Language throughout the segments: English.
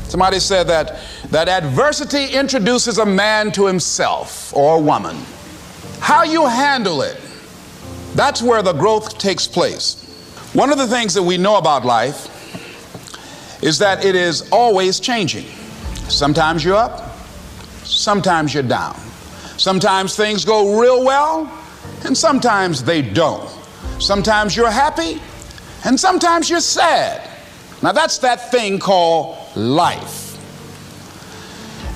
Somebody said that adversity introduces a man to himself or a woman. How you handle it, that's where the growth takes place. One of the things that we know about life is that it is always changing. Sometimes you're up, sometimes you're down. Sometimes things go real well, and sometimes they don't. Sometimes you're happy, and sometimes you're sad. Now that's that thing called life.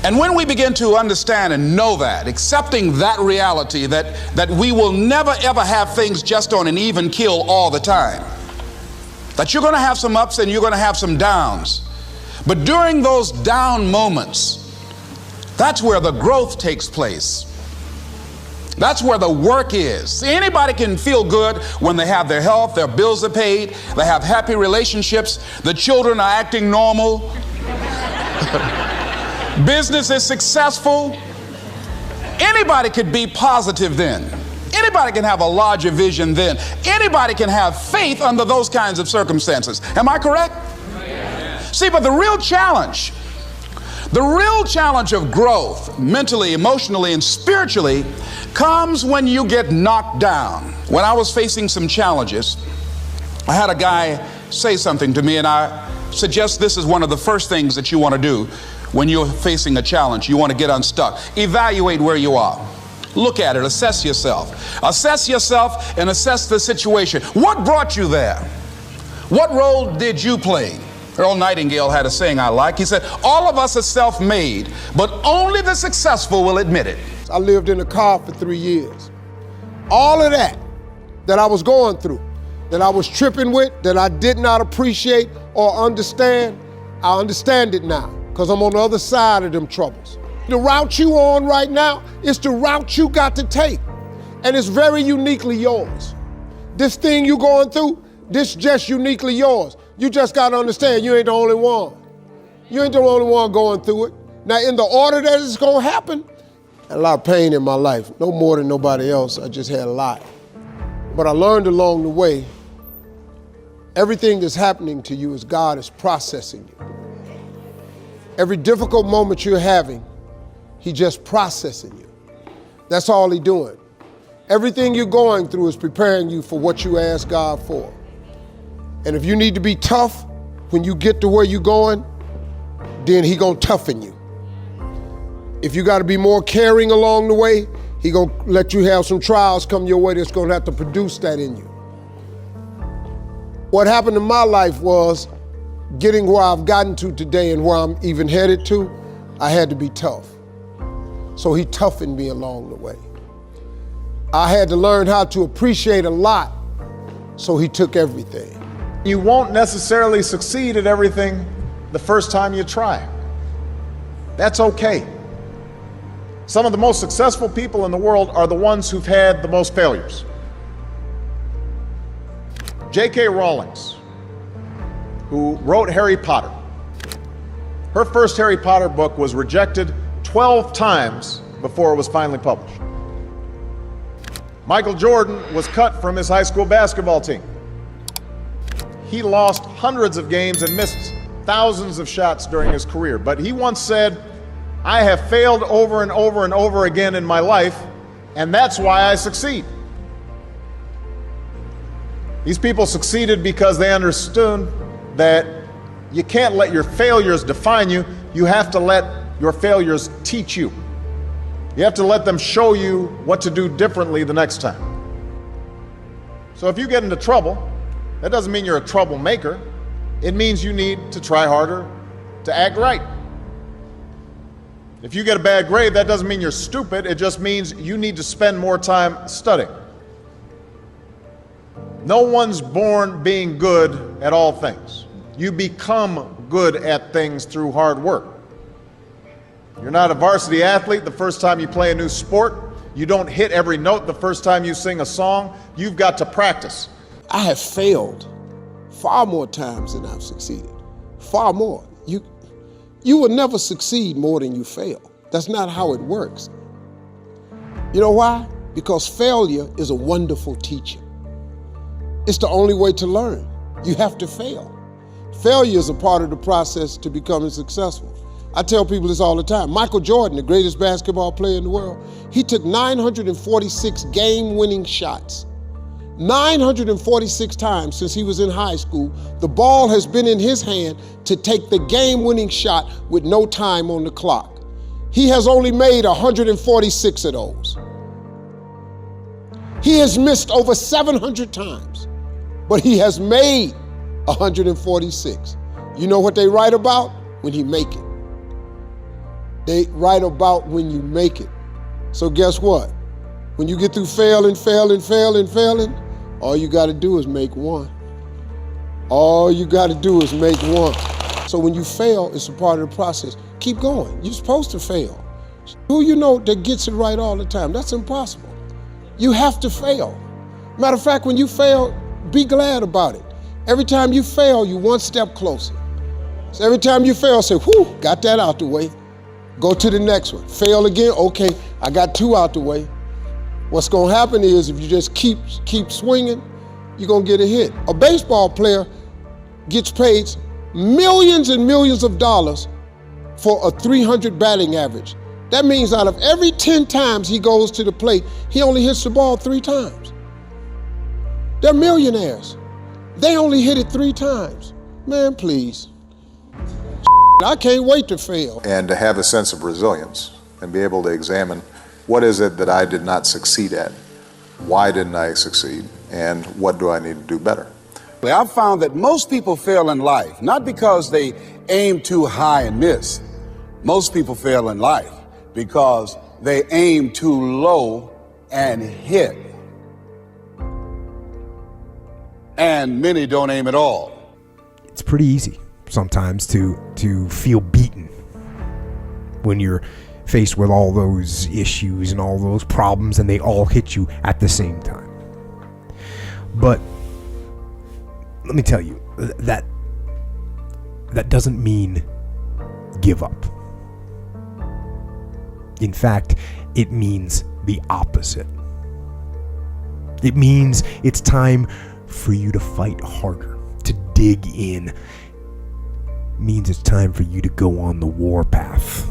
And when we begin to understand and know that, accepting that reality that we will never ever have things just on an even keel all the time, that you're going to have some ups and you're going to have some downs, but during those down moments, that's where the growth takes place. That's where the work is. See, anybody can feel good when they have their health, their bills are paid, they have happy relationships, the children are acting normal, business is successful. Anybody could be positive then. Anybody can have a larger vision then. Anybody can have faith under those kinds of circumstances. Am I correct? Yes. See, but the real challenge of growth, mentally, emotionally, and spiritually, comes when you get knocked down. When I was facing some challenges, I had a guy say something to me, and I suggest this is one of the first things that you want to do when you're facing a challenge. You want to get unstuck. Evaluate where you are. Look at it. Assess yourself. Assess yourself and assess the situation. What brought you there? What role did you play? Earl Nightingale had a saying I like. He said, all of us are self-made, but only the successful will admit it. I lived in a car for 3 years. All of that I was going through, that I was tripping with, that I did not appreciate or understand, I understand it now because I'm on the other side of them troubles. The route you on right now is the route you got to take, and it's very uniquely yours. This thing you going through, this just uniquely yours. You just got to understand you ain't the only one. You ain't the only one going through it. Now, in the order that it's going to happen, I had a lot of pain in my life, no more than nobody else. I just had a lot. But I learned along the way, everything that's happening to you is God is processing you. Every difficult moment you're having, He just processing you. That's all He's doing. Everything you're going through is preparing you for what you ask God for. And if you need to be tough when you get to where you're going, then He gonna toughen you. If you gotta be more caring along the way, He gonna let you have some trials come your way that's gonna have to produce that in you. What happened in my life was getting where I've gotten to today and where I'm even headed to, I had to be tough. So He toughened me along the way. I had to learn how to appreciate a lot, so He took everything. You won't necessarily succeed at everything the first time you try. That's okay. Some of the most successful people in the world are the ones who've had the most failures. J.K. Rowling, who wrote Harry Potter, her first Harry Potter book was rejected 12 times before it was finally published. Michael Jordan was cut from his high school basketball team. He lost hundreds of games and missed thousands of shots during his career. But he once said, I have failed over and over and over again in my life, and that's why I succeed. These people succeeded because they understood that you can't let your failures define you. You have to let your failures teach you. You have to let them show you what to do differently the next time. So if you get into trouble, that doesn't mean you're a troublemaker. It means you need to try harder to act right. If you get a bad grade, that doesn't mean you're stupid. It just means you need to spend more time studying. No one's born being good at all things. You become good at things through hard work. You're not a varsity athlete the first time you play a new sport. You don't hit every note the first time you sing a song. You've got to practice. I have failed far more times than I've succeeded. Far more. You will never succeed more than you fail. That's not how it works. You know why? Because failure is a wonderful teacher. It's the only way to learn. You have to fail. Failure is a part of the process to becoming successful. I tell people this all the time. Michael Jordan, the greatest basketball player in the world, he took 946 game-winning shots. 946 times since he was in high school, the ball has been in his hand to take the game-winning shot with no time on the clock. He has only made 146 of those. He has missed over 700 times, but he has made 146. You know what they write about? When he make it. They write about when you make it. So guess what? When you get through failing, all you gotta do is make one. All you gotta do is make one. So when you fail, it's a part of the process. Keep going. You're supposed to fail. Who you know that gets it right all the time? That's impossible. You have to fail. Matter of fact, when you fail, be glad about it. Every time you fail, you're one step closer. So every time you fail, say, whew, got that out the way. Go to the next one. Fail again, okay, I got 2 out the way. What's gonna happen is if you just keep swinging, you're gonna get a hit. A baseball player gets paid millions and millions of dollars for a 300 batting average. That means out of every 10 times he goes to the plate, he only hits the ball 3 times. They're millionaires. They only hit it 3 times. Man, please. I can't wait to fail. And to have a sense of resilience and be able to examine what is it that I did not succeed at? Why didn't I succeed? And what do I need to do better? I've found that most people fail in life, not because they aim too high and miss. Most people fail in life because they aim too low and hit. And many don't aim at all. It's pretty easy sometimes to feel beaten when you're faced with all those issues and all those problems and they all hit you at the same time. But let me tell you, that doesn't mean give up. In fact, it means the opposite. It means it's time for you to fight harder, to dig in. It means it's time for you to go on the warpath.